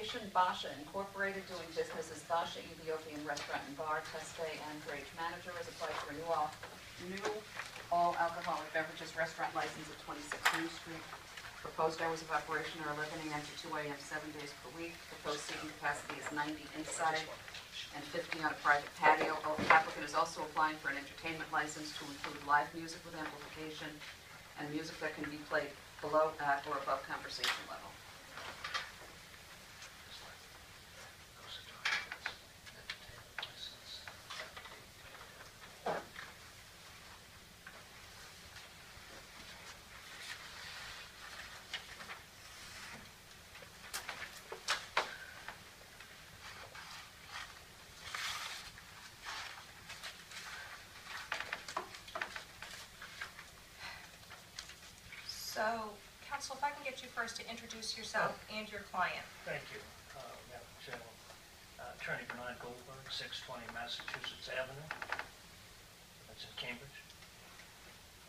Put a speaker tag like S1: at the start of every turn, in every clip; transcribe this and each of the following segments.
S1: application, Basha Incorporated, doing business as Basha Ethiopian Restaurant and Bar, Teste and Drage Manager, has applied for a new all alcoholic beverages restaurant license at 26 New Street. Proposed hours of operation are 11 a.m. to 2 a.m. 7 days per week. Proposed seating capacity is 90 inside and 50 on a private patio. The applicant is also applying for an entertainment license to include live music with amplification and music that can be played below, at, or above conversation level.
S2: So, Counsel, if I can get you first to introduce yourself and your client.
S3: Thank you, Madam Chairman. Attorney Bernard Goldberg, 620 Massachusetts Avenue. That's in Cambridge.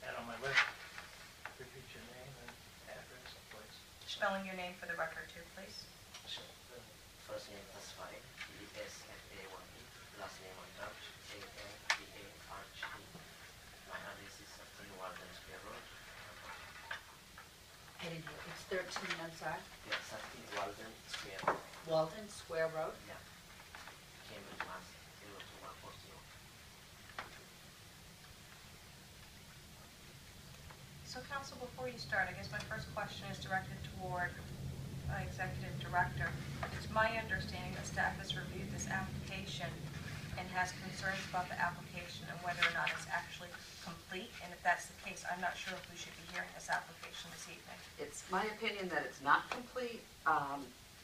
S3: And on my left, repeat your name and address, please.
S2: Spelling your name for the record, too, please.
S3: Sure.
S4: First name Asfari, E-S-F-A-Y-E, last name Antarch, A-N-D-A-R-G-E. My address is 13 Walden Square Road.
S1: It's 13, I'm sorry?
S4: Yeah, 13 Walden Square.
S1: Walden Square Road?
S4: Yeah. Cambridge, Mass. 02140.
S2: So, Counsel, before you start, I guess my first question is directed toward Executive Director. It's my understanding that staff has reviewed this application and has concerns about the application and whether or not it's actually complete. And if that's the case, I'm not sure if we should be hearing this application this evening.
S1: It's my opinion that it's not complete.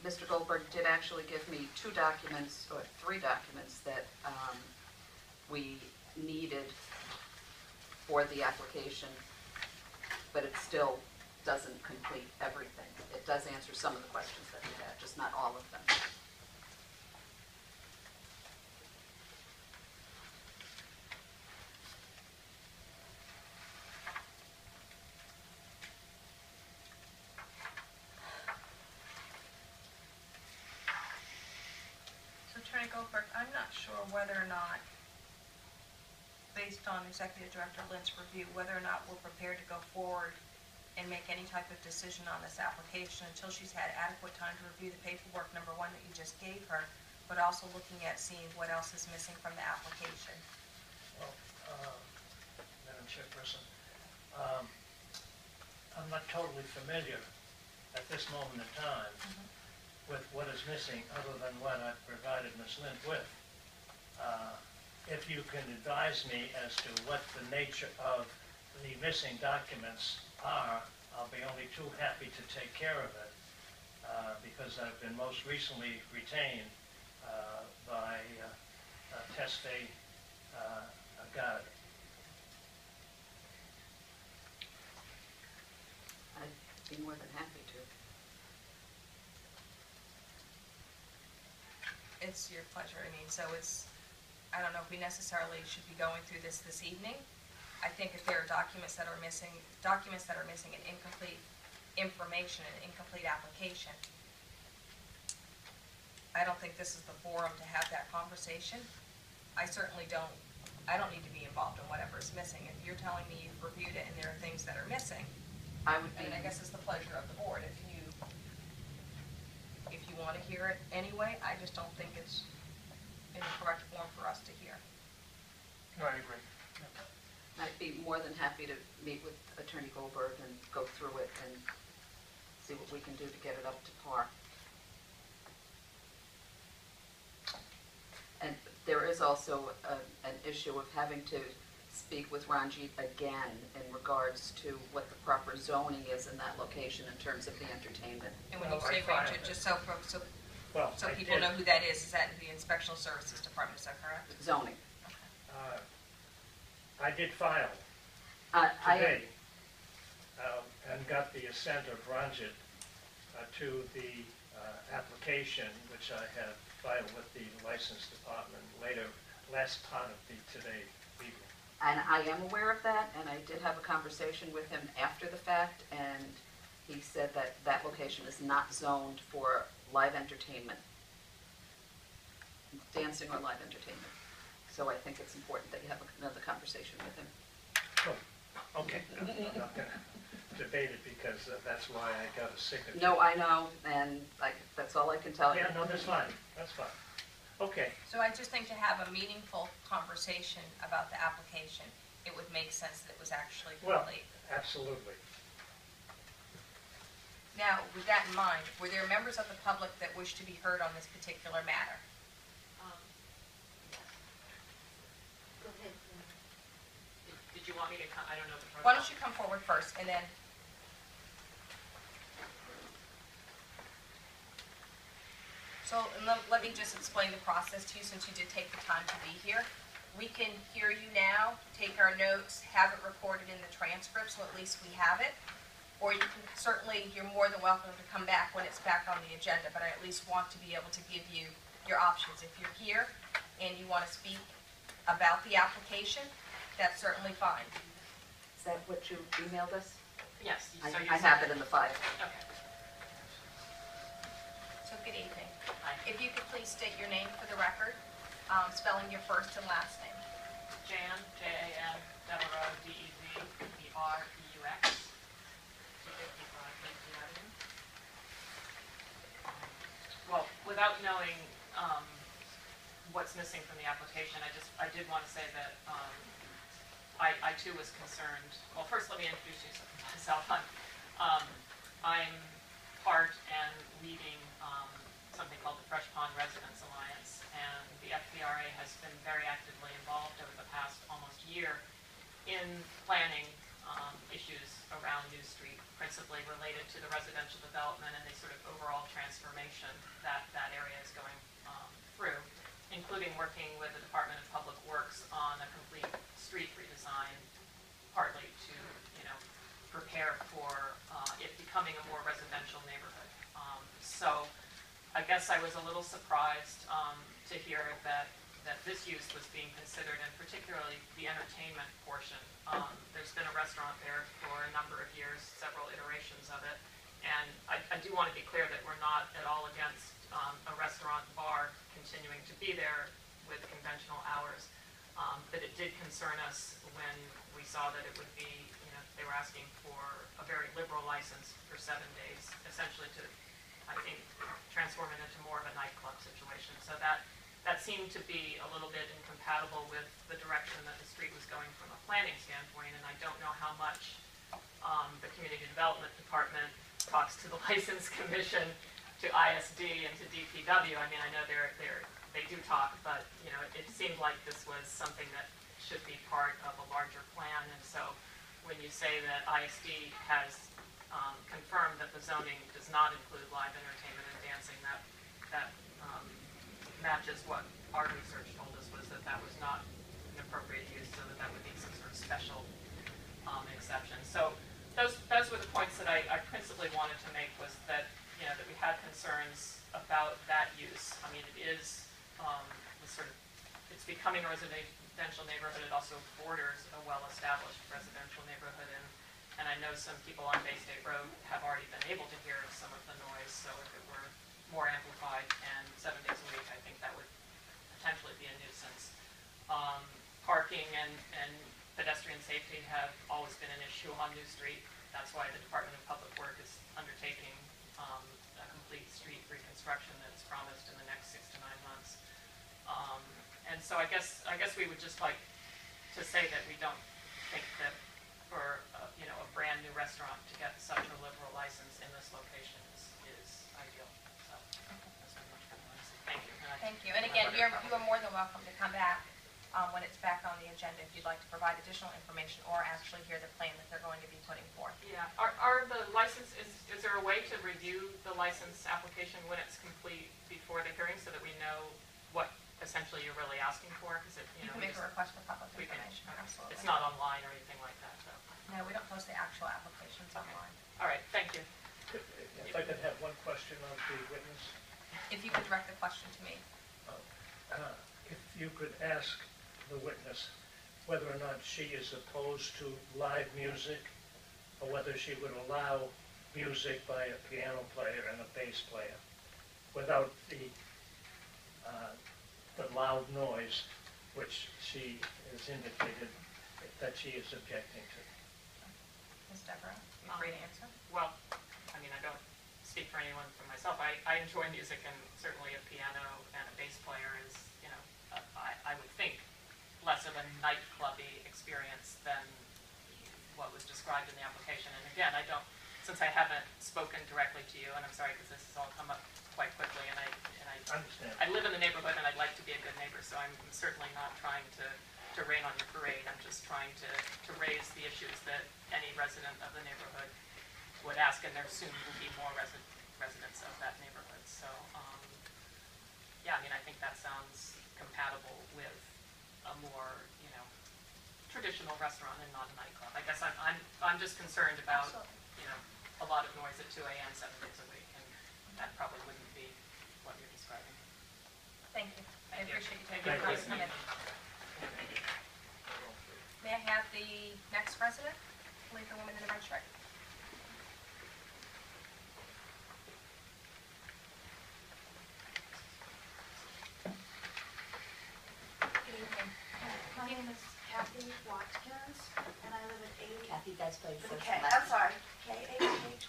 S1: Mr. Goldberg did actually give me 2 documents, or 3 documents that we needed for the application, but it still doesn't complete everything. It does answer some of the questions that we had, just not all of them.
S2: Attorney Goldberg, I'm not sure whether or not, based on Executive Director Lynn's review, whether or not we're prepared to go forward and make any type of decision on this application until she's had adequate time to review the paperwork, number one, that you just gave her, but also looking at seeing what else is missing from the application.
S3: Well, Madam Chairperson, I'm not totally familiar at this moment in time with what is missing other than what I've provided Ms. Lind with. If you can advise me as to what the nature of the missing documents are, I'll be only too happy to take care of it because I've been most recently retained by Teste God.
S1: I'd be more than happy to.
S2: It's your pleasure. I mean, so it's, I don't know if we necessarily should be going through this evening. I think if there are documents that are missing and incomplete information and incomplete application, I don't think this is the forum to have that conversation. I certainly don't need to be involved in whatever is missing. If you're telling me you've reviewed it and there are things that are missing, I guess it's the pleasure of the board. If you want to hear it anyway, I just don't think it's in the correct form for us to hear.
S3: No, I agree.
S1: I'd be more than happy to meet with Attorney Goldberg and go through it and see what we can do to get it up to par. And there is also an issue of having to speak with Ranjit again in regards to what the proper zoning is in that location in terms of the entertainment.
S2: And when you say Ranjit, just so people know who that is that the Inspectional Services Department, is that correct?
S1: Zoning.
S3: I did file today and got the assent of Ranjit to the application, which I have filed with the License Department last part of today evening.
S1: And I am aware of that, and I did have a conversation with him after the fact, and he said that that location is not zoned for live entertainment, dancing or live entertainment. So I think it's important that you have another conversation with him.
S3: Oh, okay, I'm not gonna debate it because that's why I got a signature.
S1: No, I know, and that's all I can tell you.
S3: Yeah, no, that's fine, that's fine. Okay,
S2: So I just think to have a meaningful conversation about the application, it would make sense that it was actually
S3: well,
S2: complete.
S3: absolutely.
S2: Now, with that in mind, were there members of the public that wish to be heard on this particular matter?
S5: Go ahead.
S6: Did you want me to come, I don't know the protocol.
S2: Why don't you come forward first, and then, so and let me just explain the process to you, since you did take the time to be here. We can hear you now, take our notes, have it recorded in the transcript, so at least we have it. Or you can certainly, you're more than welcome to come back when it's back on the agenda, but I at least want to be able to give you your options. If you're here and you want to speak about the application, that's certainly fine.
S1: Is that what you emailed us?
S6: Yes.
S1: I
S6: so you
S1: have
S6: said-
S1: it in the file.
S6: Okay.
S2: So good evening.
S6: Hi.
S2: If you could please state your name for the record, spelling your first and last name.
S6: Jan, Jan, Devereaux, Devereaux, 255 Lincoln Avenue. Well, without knowing what's missing from the application, I did want to say that I too was concerned. Well, first let me introduce myself. I'm part and leading something called the Fresh Pond Residents Alliance, and the FPRA has been very actively involved over the past almost year in planning issues around New Street, principally related to the residential development and the sort of overall transformation that that area is going through, including working with the Department of Public Works on a complete street redesign, partly to, prepare for it becoming a more residential neighborhood. So I guess I was a little surprised to hear that this use was being considered, and particularly the entertainment portion. There's been a restaurant there for a number of years, several iterations of it, and I do want to be clear that we're not at all against a restaurant bar continuing to be there with conventional hours, but it did concern us when we saw that it would be, they were asking for a very liberal license for 7 days, essentially to, I think, transform it into more of a nightclub situation. So that seemed to be a little bit incompatible with the direction that the street was going from a planning standpoint, and I don't know how much the Community Development Department talks to the License Commission, to ISD, and to DPW. I mean, I know they do talk, but it seemed like this was something that should be part of a larger plan. And so when you say that ISD has confirmed that the zoning does not include live entertainment and dancing, that matches what our research told us, was that that was not an appropriate use, so that would need some sort of special exception. So those were the points that I principally wanted to make, was that that we had concerns about that use. I mean, it is it's becoming a residential neighborhood. It also borders a well-established residential neighborhood, and I know some people on Bay State Road have already been able to hear some of the noise. So if it were more amplified and 7 days a week, I think that would potentially be a nuisance. Parking and pedestrian safety have always been an issue on New Street. That's why the Department of Public Work is undertaking a complete street reconstruction that's promised in the next 6 to 9 months. And so I guess we would just like to say that we don't think that for a brand new restaurant to get such a liberal license in this location is ideal. So that's pretty much what I want to say. Thank you.
S2: Thank you. And again, you are more than welcome to come back when it's back on the agenda if you'd like to provide additional information or actually hear the plan that they're going to be putting forth.
S6: Yeah. Are the license, is there a way to review the license application when it's complete before the hearing, so that we know what essentially you're really asking for? Because
S2: You can make a request for public
S6: we can-
S2: information, absolutely.
S6: It's not online or anything like that, so.
S2: No, we don't post the actual applications online.
S6: All right, thank you.
S3: If I could have one question of the witness.
S2: If you could direct the question to me.
S3: If you could ask the witness whether or not she is opposed to live music, or whether she would allow music by a piano player and a bass player. without the loud noise, which she has indicated that she is objecting to.
S2: Ms. Deborah, you're free to answer.
S6: Well, I mean, I don't speak for anyone for myself. I enjoy music, and certainly a piano and a bass player is, you know, I would think less of a nightclubby experience than what was described in the application. And again, I don't, since I haven't spoken directly to you, and I'm sorry because this has all come up quite quickly, and I
S3: Understand.
S6: I live in the neighborhood and I'd like to be a good neighbor, so I'm certainly not trying to rain on your parade. I'm just trying to raise the issues that any resident of the neighborhood would ask, and there soon will be more residents of that neighborhood. So, yeah, I mean, I think that sounds compatible with a more, you know, traditional restaurant and not a nightclub. I guess I'm just concerned about,
S2: Absolutely.
S6: you know, a lot of noise at 2 a.m. 7 days a week, and that probably wouldn't be what you're describing.
S2: Thank you. I
S6: Thank you.
S2: appreciate you
S3: Thank
S2: taking the time
S3: you.
S2: to come in. May I have the next resident? Leave the woman in the red shirt.
S7: Good evening. My name is Kathy Watkins, and I live at 80.
S5: Kathy, that's by
S7: With a
S5: first
S7: K,
S5: and last
S7: I'm sorry, KATHYWATKINS,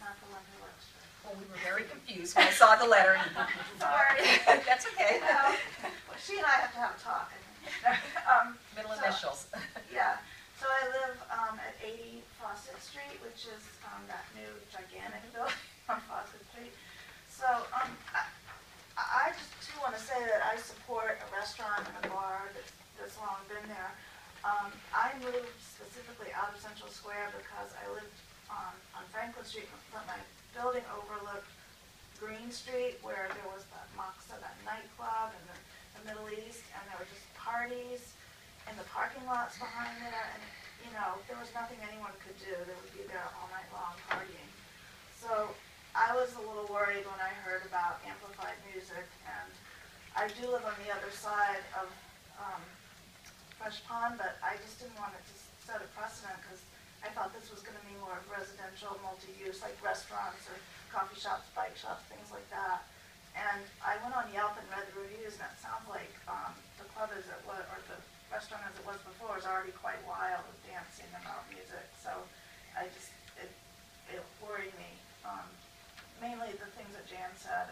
S7: not the one who works for.
S1: Well, we were very confused when I saw the letter.
S7: Sorry.
S1: That's okay.
S7: Well, she and I have to have a talk, I think.
S1: Middle
S7: So-
S1: initials.
S7: Yeah, so I live at 80 Fawcett Street, which is that new gigantic building on Fawcett Street. So I just too want to say that I support a restaurant and a bar that's long been there. I moved specifically out of Central Square because I lived on Franklin Street, but my building overlooked Green Street, where there was that Moxa, that nightclub, and the Middle East, and there were just parties in the parking lots behind there, and, you know, there was nothing anyone could do. They would be there all night long partying. So I was a little worried when I heard about amplified music, and I do live on the other side of Fresh Pond, but I just didn't want it to set a precedent, because I thought this was going to be more of residential, multi-use, like restaurants or coffee shops, bike shops, things like that. And I went on Yelp and read the reviews, and it sounds like the club as it was, or the restaurant as it was before, is already quite wild with dancing and loud music. So I just, it worried me. Mainly the things that Jan said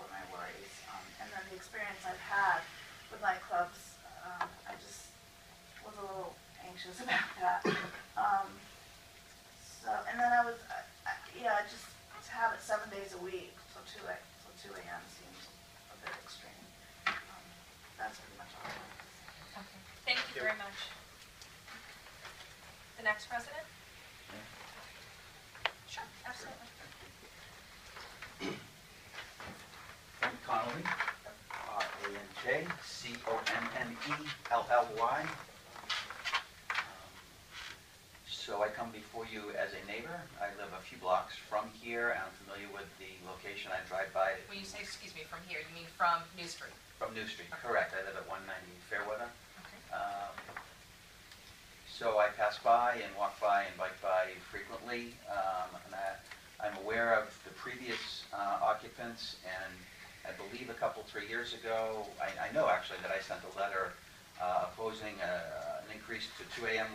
S7: were my worries. And then the experience I've had with nightclubs, I just was a little anxious about that. So, and then I was, just to have it 7 days a week, so 2 a.m. seems a bit extreme. That's pretty much all I wanted to say.
S2: Okay. Thank you very much. The next resident? Sure, absolutely.
S8: Frank Connolly, R-A-N-K-C-O-N-N-E-L-L-Y. So I come before you as a neighbor. I live a few blocks from here, and I'm familiar with the location. I drive by
S1: When you say, excuse me, from here, you mean from New Street?
S8: from New Street, correct. I live at 190 Fairweather.
S1: Okay.
S8: So I pass by and walk by and bike by frequently, and I'm aware of the previous occupants, and I believe a couple, 3 years ago, I know actually that I sent a letter opposing an increase to 2 a.m.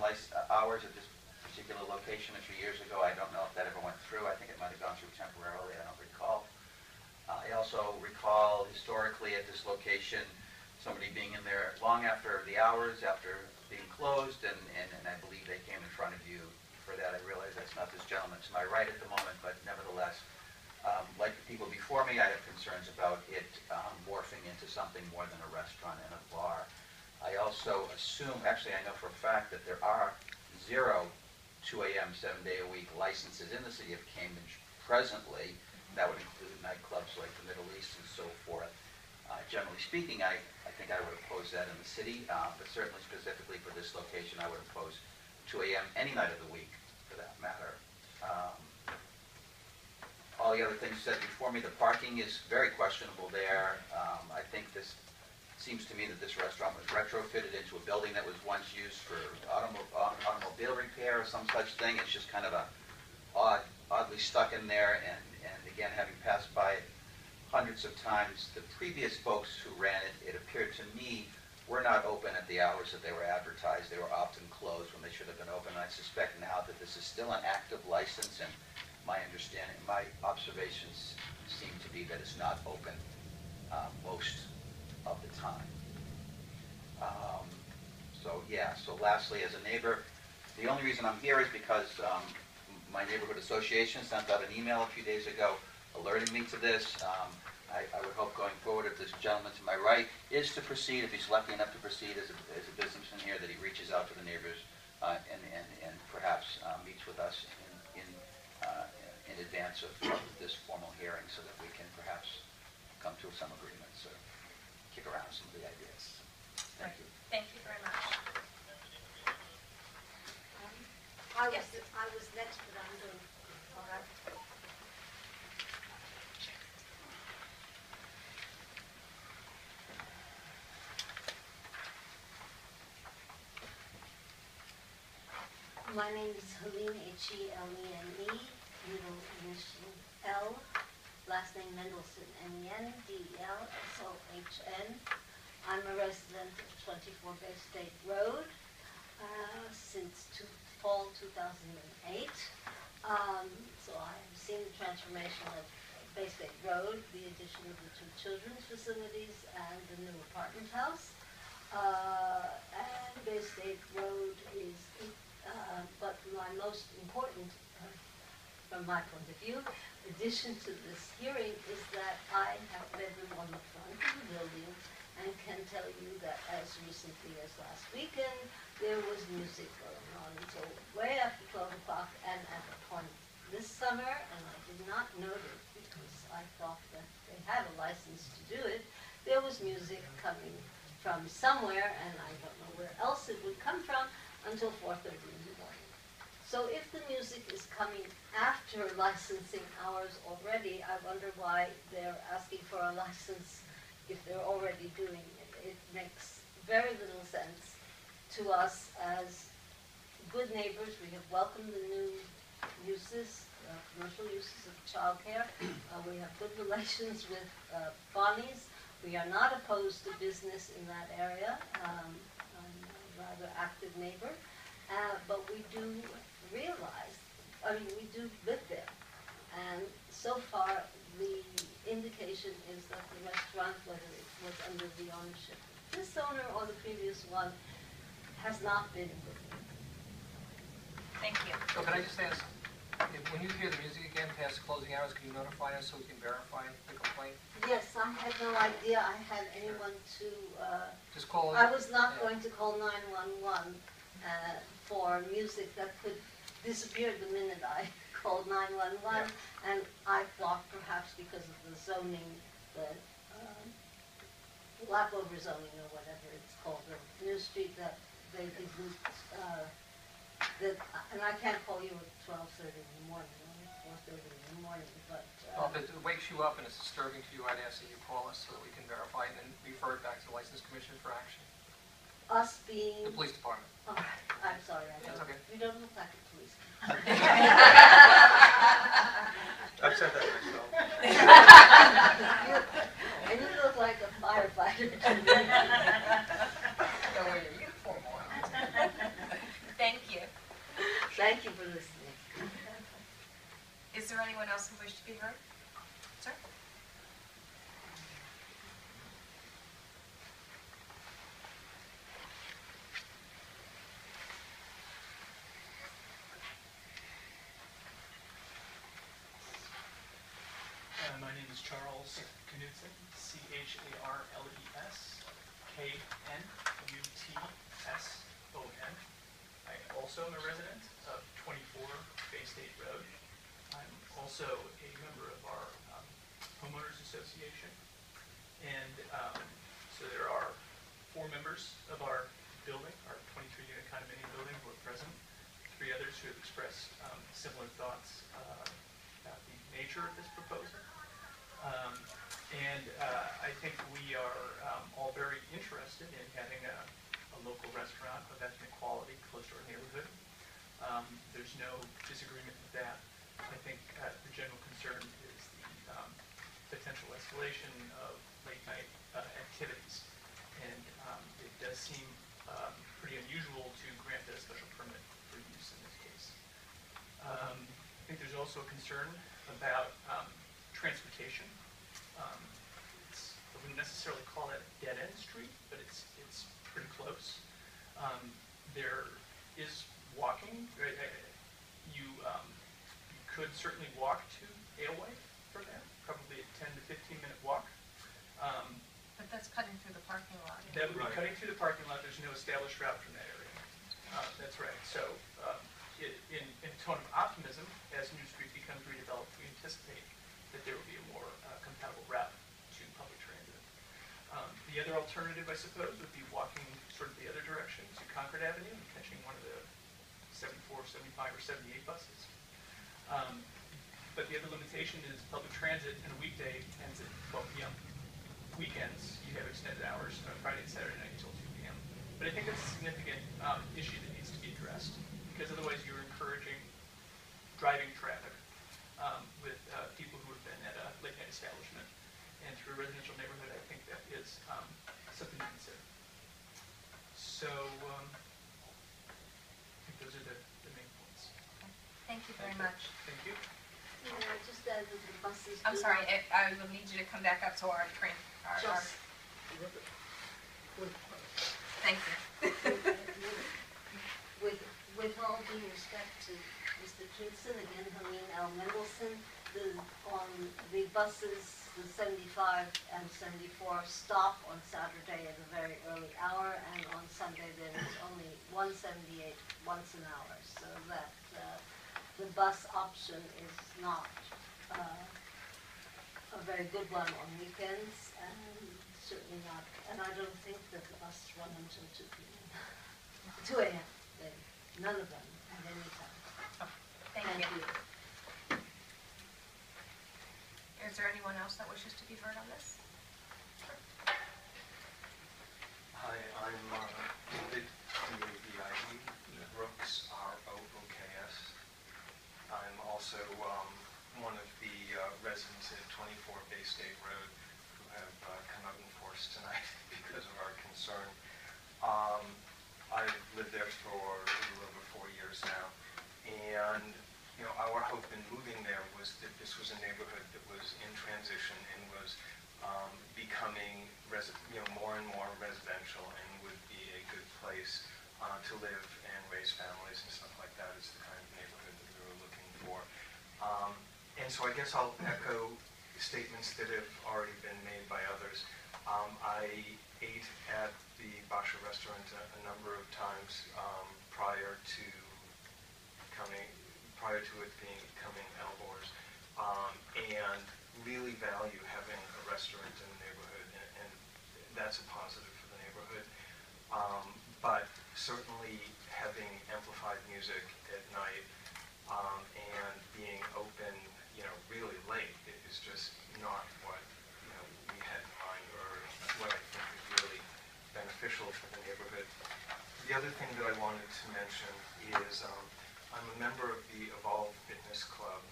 S8: hours at this particular location a few years ago. I don't know if that ever went through. I think it might have gone through temporarily. I don't recall. I also recall historically at this location somebody being in there long after the hours, after being closed, and I believe they came in front of you for that. I realize that's not this gentleman to my right at the moment, but nevertheless, like the people before me, I have concerns about it morphing into something more than a restaurant and a bar. I also assume, actually I know for a fact that there are 0 2 a.m. 7-day-a-week licenses in the city of Cambridge presently. That would include nightclubs like the Middle East and so forth. Generally speaking, I think I would oppose that in the city, but certainly specifically for this location, I would oppose 2 a.m. any night of the week, for that matter. All the other things said before me, the parking is very questionable there. I think this seems to me that this restaurant was retrofitted into a building that was once used for automobile repair or some such thing. It's just kind of a odd oddly stuck in there, and again, having passed by it hundreds of times, the previous folks who ran it, it appeared to me, were not open at the hours that they were advertised. They were often closed when they should have been open. I suspect now that this is still an active license, and my understanding, my observations seem to be that it's not open most of the time. So lastly, as a neighbor, the only reason I'm here is because my neighborhood association sent out an email a few days ago alerting me to this. I would hope going forward, if this gentleman to my right is to proceed, if he's lucky enough to proceed as a businessman here, that he reaches out to the neighbors and perhaps meets with us in advance of this formal hearing, so that we can perhaps come to some agreements or kick around some of the ideas. Thank you.
S2: Thank you very much.
S5: I was next, but I'm doing all right. My name is Helene, Helene, middle initial L, last name Mendelson, Mendelsohn. I'm a resident of 24 Bay State Road since fall 2008. So I've seen the transformation of Bay State Road, the addition of the 2 children's facilities and the new apartment house. And Bay State Road is, but my most important, from my point of view, addition to this hearing is that I have bedroom on the front of the building and can tell you that as recently as last weekend, there was music going on until way after 12 o'clock, and at a point this summer, and I did not note it because I thought that they had a license to do it, there was music coming from somewhere, and I don't know where else it would come from, until 4:30 in the morning. So if the music is coming after licensing hours already, I wonder why they're asking for a license if they're already doing it. It makes very little sense to us as good neighbors. We have welcomed the new uses, commercial uses of childcare. We have good relations with Bonnie's. We are not opposed to business in that area. I'm a rather active neighbor. But we do realize, we do live there. And so far, the indication is that the restaurant, whether it was under the ownership of this owner or the previous one, has not been good.
S2: Thank you.
S9: So can I just ask, when you hear the music again past closing hours, can you notify us so we can verify the complaint?
S5: Yes, I had no idea I had anyone to,
S9: Just call.
S5: I was not going to call 911 for music that could disappear the minute I called 911, and I thought perhaps because of the zoning, the lap-over zoning or whatever it's called, the New Street, that they didn't, and I can't call you at 12:30 in the morning, or 4:30 in the morning, but...
S9: Well, if it wakes you up and it's disturbing to you, I'd ask that you call us so that we can verify and then refer it back to the License Commission for action.
S5: Us being...
S9: The police department.
S5: Oh, I'm sorry, I don't,
S9: That's okay.
S5: we don't look like the police.
S9: I've said that myself.
S5: And you look like a firefighter.
S9: Don't wear your uniform on.
S2: Thank you.
S5: Thank you for listening.
S2: Is there anyone else who wishes to be heard? Sir?
S10: My name is Charles Knutson, Charles Knutson. I also am a resident of 24 Bay State Road. I'm also a member of our homeowners association. And so there are 4 members of our building, our 23-unit condominium building, who are present. 3 others who have expressed similar thoughts about the nature of this proposal. I think we are all very interested in having a local restaurant of ethnic quality close to our neighborhood. There's no disagreement with that. I think the general concern is the potential escalation of late night activities. And it does seem pretty unusual to grant a special permit for use in this case. I think there's also a concern about transportation. I wouldn't necessarily call that a dead-end street, but it's pretty close. There is walking. You could certainly walk to Aleway from there, probably a 10 to 15-minute walk.
S2: But that's cutting through the parking lot.
S10: That would be cutting through the parking lot. There's no established route from that area. That's right. So in a tone of optimism, as New Street becomes redeveloped, we anticipate that there will be a more compatible route to public transit. The other alternative, I suppose, would be walking sort of the other direction to Concord Avenue and catching one of the 74, 75, or 78 buses. But the other limitation is public transit in a weekday ends at 12 p.m. Weekends, you have extended hours, Friday and Saturday night until 2 p.m. But I think it's a significant issue that needs to be addressed, because otherwise you're encouraging driving traffic with people who have been at a late night establishment. And through a residential neighborhood, I think that is something to consider. So I think those are the main points.
S2: Thank you very much.
S10: Thank you.
S5: Yeah, just add that the buses.
S2: I'm
S5: do
S2: sorry,
S5: not-
S2: I will need you to come back up to our train.
S5: Just
S2: Thank you.
S5: with all due respect to Mr. Kingston, again, Helene L. Mendelson, on the buses, the 75 and 74 stop on Saturday at a very early hour, and on Sunday there is only 178 once an hour, so that the bus option is not a very good one on weekends, and certainly not, and I don't think that the buses run until 2 p.m. 2 a.m. None of them at any time.
S2: Thank you. Is there anyone else that wishes to be heard on this?
S11: Hi, I'm David, D-A-V-I-E, Brooks, R-O-O-K-S. I'm also one of the residents at 24 Bay State Road who have come out in force tonight because of our concern. I've lived there for a little over 4 years now, and you know, our hope in moving there was that this was a neighborhood that was in transition and was becoming more and more residential, and would be a good place to live and raise families and stuff like that. Is the kind of neighborhood that we were looking for. And so I guess I'll echo statements that have already been made by others. I ate at the Basha restaurant a number of times prior to it becoming Elbor's, and really value having a restaurant in the neighborhood, and that's a positive for the neighborhood. But certainly having amplified music at night and being open, really late is just not what we had in mind, or what I think is really beneficial for the neighborhood. The other thing that I wanted to mention is I'm a member of the Evolve Fitness Club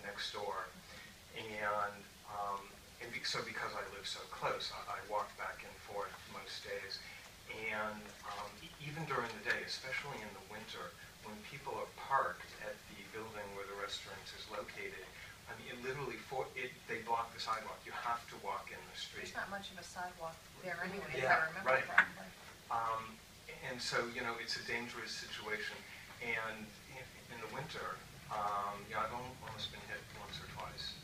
S11: next door, and so because I live so close, I walk back and forth most days. And even during the day, especially in the winter, when people are parked at the building where the restaurant is located, I mean, literally, they block the sidewalk. You have to walk in the street.
S2: There's not much of a sidewalk there anyway, if
S11: Yeah,
S2: I remember
S11: right.
S2: correctly.
S11: And so, it's a dangerous situation. And in the winter, I've almost been hit once or twice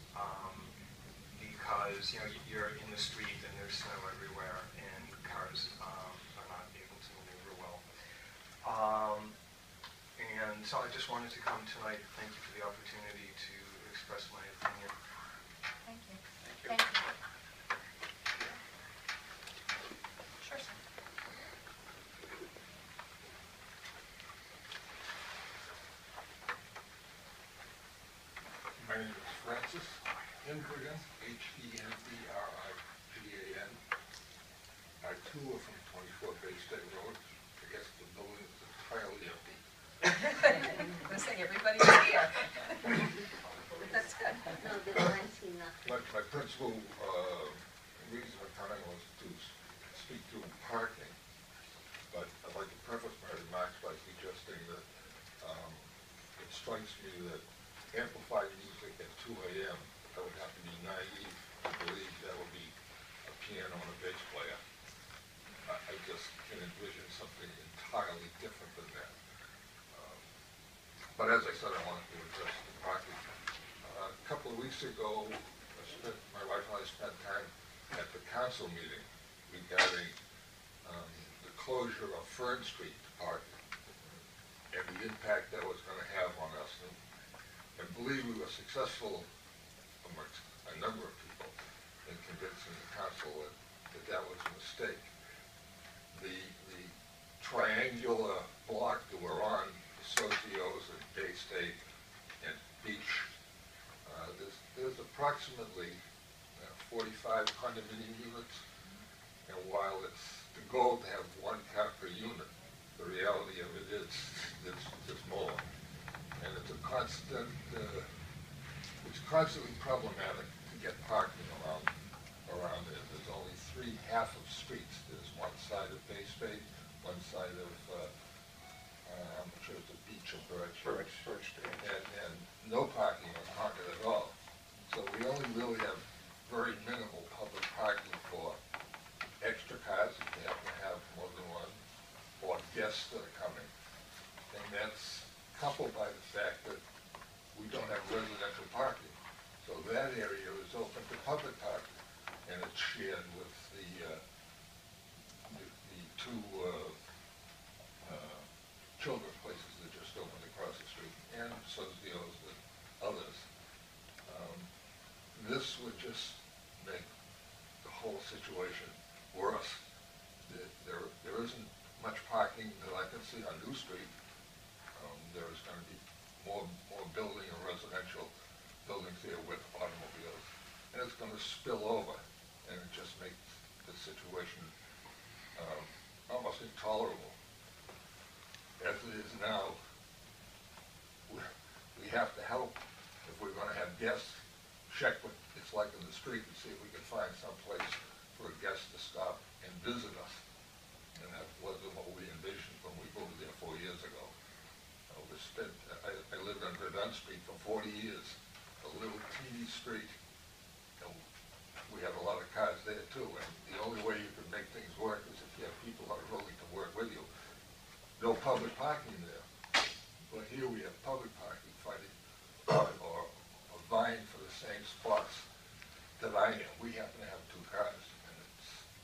S11: because, you're in the street and there's snow everywhere and cars are not able to maneuver well. And so I just wanted to come tonight. Thank you for the opportunity to express my opinion.
S2: Thank you. Thank you. Sure, sir.
S12: My name is Francis Henbrigan, H-E-N-B-R-I-G-A-N. I too are from 24 Bay State Road. I guess the building is entirely empty.
S2: I'm going to say everybody's here. That's good.
S5: No, there's 19 now.
S12: My principal reason for coming was to speak to parking, but I'd like to preface my remarks by suggesting that it strikes me that amplified music at 2 a.m., I would have to be naive to believe that would be a piano and a bass player. I just can envision something entirely different than that. But as I said, I wanted to address the parking. A couple of weeks ago, my wife and I spent time at the council meeting regarding the closure of Fern Street to parking and the impact that was going to have on us. And believe we were successful amongst a number of people in convincing the council that was a mistake. The triangular block that we're on, Socios and Bay State and Beach, there's approximately 45 condominium units, and while it's the goal to have 1 car per unit, the reality of it is there's more, and it's constantly problematic to get parking around it. There's only 3 half of streets. There's one side of Bay State, one side of I'm not sure it's the Beach or Birch, and no parking on Concord at all. So we only really have very minimal public parking for extra cars, if you happen to have more than one, or guests that are coming. And that's coupled by the fact that we don't have residential parking. So that area is open to public parking, and it's shared with the 2 children's places that just opened across the street, and Socios and others. This would just make the whole situation worse. There isn't much parking that I can see on New Street. There is going to be more building and residential buildings there with automobiles, and it's going to spill over, and it just makes the situation almost intolerable. As it is now, we have to help, if we're going to have guests, check what it's like in the street and see if we can find some place for a guest to stop and visit us. And that wasn't what we envisioned when we moved there 4 years ago. I lived on Verdun Street for 40 years, a little teeny street. And we have a lot of cars there too, and the only way you can make things work is if you have people that are willing to work with you. No public parking there, but here we have public parking fighting or vying for the same spots that I am. We happen to have 2 cars, and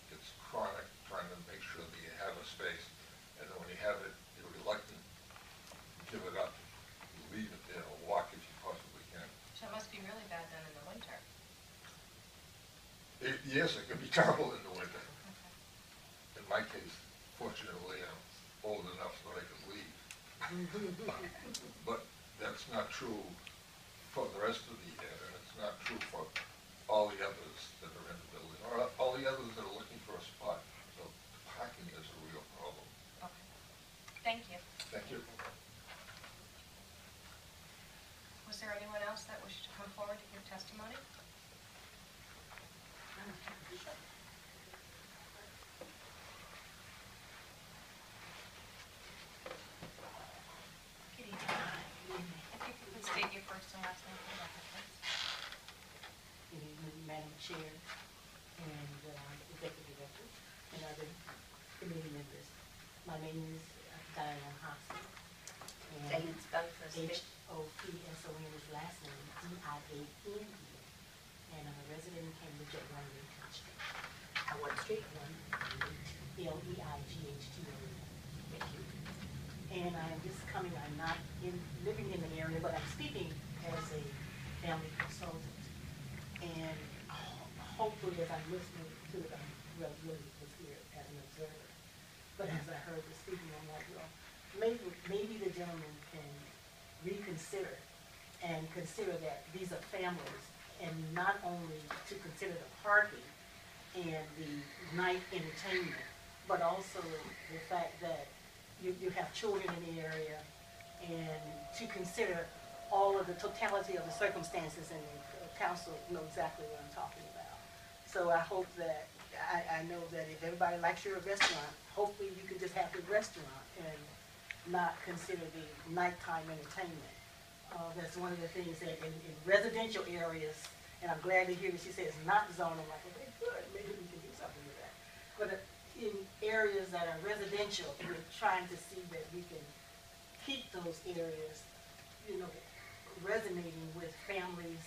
S12: it's chronic trying to make sure that you have a space, and then when you have it, you're reluctant to give it up. You leave it there or walk if you possibly can.
S2: So it must be really bad then in the winter.
S12: Yes, it can be terrible in the winter.
S2: Okay.
S12: In my case, fortunately, I'm old enough that I can leave. But that's not true for the rest of the year, and it's not true for all the others that are in the building, or all the others that are looking for a spot. So parking is a real problem.
S2: Okay. Thank you.
S12: Thank you.
S2: Was there anyone else that wished to come forward to give testimony? Good evening. If you could state your first and last name for the record, please.
S13: Good evening, Madam Chair and Executive Director and other committee members. My name is Diane Hobson.
S5: Say it spell first.
S13: Hopson is last name, Diane. And I'm a resident in Cambridge at 1 Lincoln Street.
S5: At what street?
S13: 1 Leighthtone. Thank you. And I'm just coming, I'm not living in the area, but I'm speaking as a family consultant. And hopefully as I'm listening to it, I'm really was here as an observer. But as I heard the speaking, I'm like, well, maybe the gentleman can reconsider and consider that these are families, and not only to consider the parking and the night entertainment, but also the fact that you have children in the area, and to consider all of the totality of the circumstances, and the council know exactly what I'm talking about. So I hope that, I know that if everybody likes your restaurant, hopefully you can just have the restaurant and not consider the nighttime entertainment. That's one of the things that in residential areas, and I'm glad to hear that she says not zoned. I'm like, okay, good, maybe we can do something with that. But in areas that are residential, we're trying to see that we can keep those areas, you know, resonating with families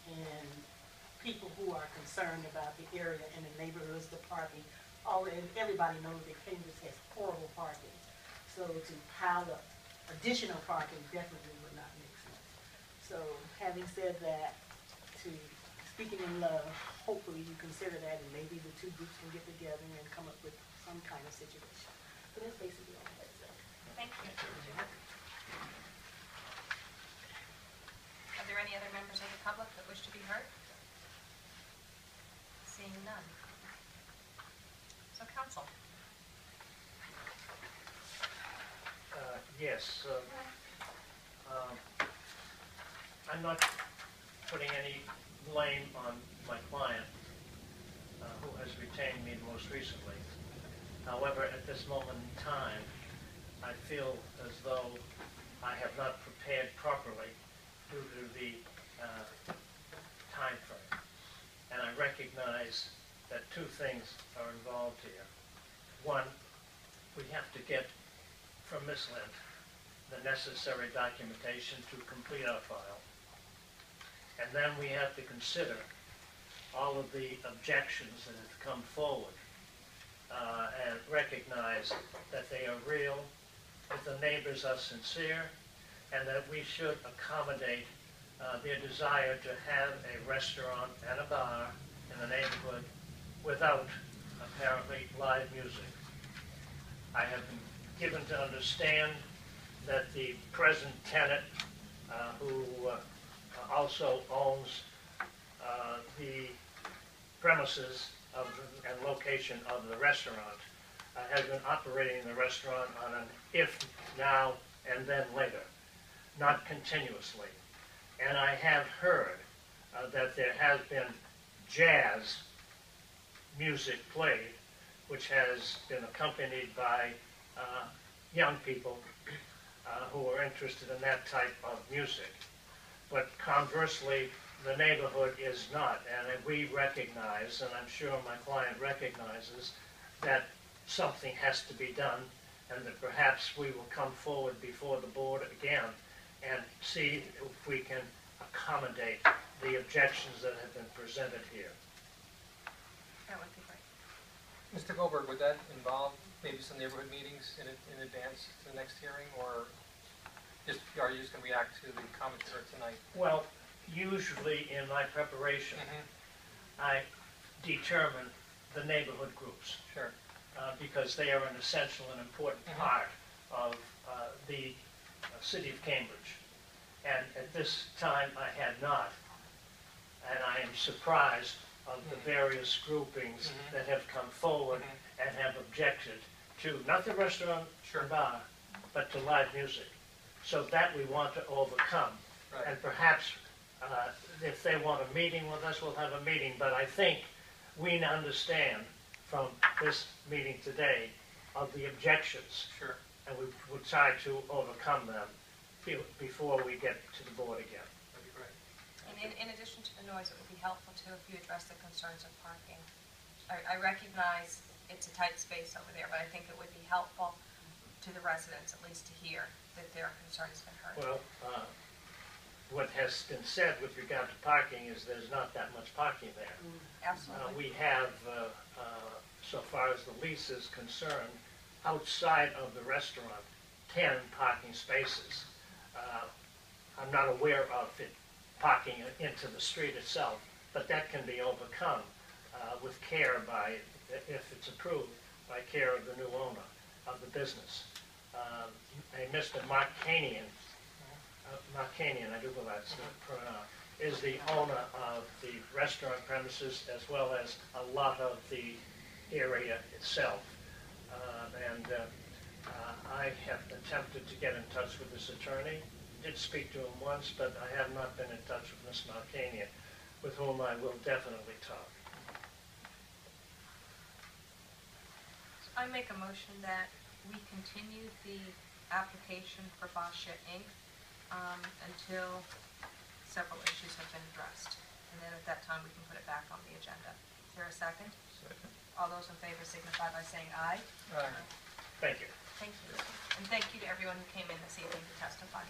S13: and people who are concerned about the area and the neighborhoods, the parking. And everybody knows that Cambridge has horrible parking. So to pile up additional parking definitely would not make sense. So having said that, to speaking in love, hopefully you consider that, and maybe the two groups can get together and come up with some kind of situation. So that's basically all I have to say.
S2: Thank you. Are there any other members of the public that wish to be heard? Seeing none. So council.
S3: Yes. I'm not putting any blame on my client, who has retained me most recently. However, at this moment in time, I feel as though I have not prepared properly due to the time frame. And I recognize that two things are involved here. One, we have to get from Ms. Lind the necessary documentation to complete our file. And then we have to consider all of the objections that have come forward and recognize that they are real, that the neighbors are sincere, and that we should accommodate their desire to have a restaurant and a bar in the neighborhood without, apparently, live music. I have been given to understand that the present tenant, who also owns the premises of and location of the restaurant, has been operating the restaurant on an if now and then later, not continuously. And I have heard that there has been jazz music played, which has been accompanied by young people who are interested in that type of music. But conversely, the neighborhood is not, and we recognize, and I'm sure my client recognizes, that something has to be done, and that perhaps we will come forward before the board again and see if we can accommodate the objections that have been presented here.
S2: That would be great.
S9: Mr. Goldberg, would that involve maybe some neighborhood meetings in advance to the next hearing, or are you just going to react to the comments here tonight?
S3: Well, usually in my preparation, I determine the neighborhood groups.
S9: Sure.
S3: Because they are an essential and important part of the city of Cambridge. And at this time, I had not. And I am surprised of the various groupings that have come forward and have objected to, not the restaurant or bar, but to live music. So that we want to overcome.
S9: Right.
S3: And perhaps if they want a meeting with us, we'll have a meeting. But I think we understand from this meeting today of the objections.
S9: Sure.
S3: And we will try to overcome them before we get to the board again.
S9: That'd be great.
S2: And in addition to the noise, it would be helpful too if you address the concerns of parking. I recognize it's a tight space over there, but I think it would be helpful to the residents at least to hear that their concern has been heard.
S3: Well, what has been said with regard to parking is there's not that much parking there.
S2: Absolutely.
S3: We have, so far as the lease is concerned, outside of the restaurant, 10 parking spaces. I'm not aware of it parking into the street itself, but that can be overcome with care by, if it's approved, by care of the new owner of the business. A Mr. Markanian, I do believe that's the pronoun, is the owner of the restaurant premises as well as a lot of the area itself. I have attempted to get in touch with this attorney, did speak to him once, but I have not been in touch with Ms. Malkanian, with whom I will definitely talk.
S2: I make a motion that we continue the application for Basha Inc. Until several issues have been addressed. And then at that time, we can put it back on the agenda. Is there a second?
S9: Second.
S2: All those in favor signify by saying aye.
S3: Thank you.
S2: Thank you. And thank you to everyone who came in this evening to testify.